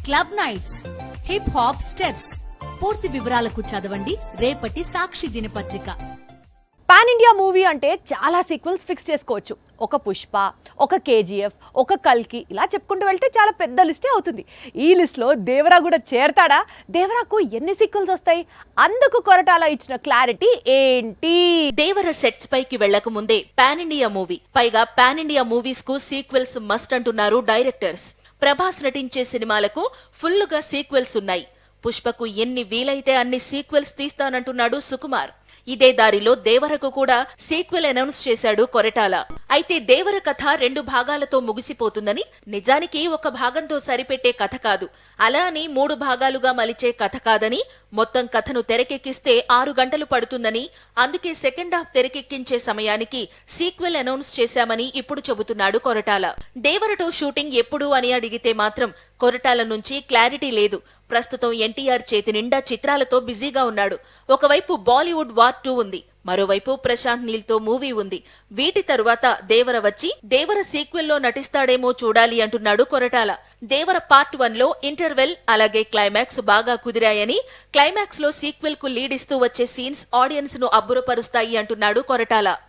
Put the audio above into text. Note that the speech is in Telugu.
Club nights, hip hop steps. పూర్తి వివరాలకు చదవండి రేపటి సాక్షి దినపత్రిక. పాన్ ఇండియా మూవీ అంటే చాలా సీక్వెల్స్ ఫిక్స్ చేసుకోవచ్చు. ఒక పుష్ప, ఒక కేజీఎఫ్, ఒక కల్కి, ఇలా చెప్పుకుంటూ వెళ్తే చాలా పెద్ద లిస్టే అవుతుంది. ఈ లిస్ట్లో దేవరా కూడా చేరతాడా? దేవరాకు ఎన్ని సీక్వెల్స్ వస్తాయి? అందుకు కొరటాల ఇచ్చిన క్లారిటీ ఏంటి? దేవర సెట్స్ పైకి వెళ్లక ముందే పాన్ ఇండియా మూవీ, పైగా పాన్ ఇండియా మూవీస్ కు సీక్వెల్స్ మస్ట్ అంటున్నారు డైరెక్టర్స్. ప్రభాస్ నటించే సినిమాలకు ఫుల్లుగా సీక్వెల్స్ ఉన్నాయి. పుష్పకు ఎన్ని వీలైతే అన్ని సీక్వెల్స్ తీస్తానంటున్నాడు సుకుమార్. ఇదే దారిలో దేవరకు కూడా సీక్వెల్ అనౌన్స్ చేశాడు కొరటాల. అయితే దేవర కథ 2 భాగాలతో ముగిసిపోతుందని, నిజానికి ఒక భాగంతో సరిపెట్టే కథ కాదు, అలా అని 3 భాగాలుగా మలిచే కథ కాదని, మొత్తం కథను తెరకెక్కిస్తే 6 గంటలు పడుతుందని, అందుకే సెకండ్ హాఫ్ తెరకెక్కించే సమయానికి సీక్వెల్ అనౌన్స్ చేశామని ఇప్పుడు చెబుతున్నాడు కొరటాల. దేవరతో షూటింగ్ ఎప్పుడు అని అడిగితే మాత్రం కొరటాల నుంచి క్లారిటీ లేదు. ప్రస్తుతం ఎన్టీఆర్ చేతి నిండా చిత్రాలతో బిజీగా ఉన్నాడు. ఒకవైపు బాలీవుడ్ వార్ 2 ఉంది, మరోవైపు ప్రశాంత్ నీల్ తో మూవీ ఉంది. వీటి తరువాత దేవర వచ్చి దేవర సీక్వెల్ లో నటిస్తాడేమో చూడాలి అంటున్నాడు కొరటాల. దేవర పార్ట్ 1 లో ఇంటర్వెల్ అలాగే క్లైమాక్స్ బాగా కుదిరాయని, క్లైమాక్స్ లో సీక్వెల్ కు లీడ్ ఇస్తూ వచ్చే సీన్స్ ఆడియన్స్ ను అబ్బురపరుస్తాయి అంటున్నాడు కొరటాల.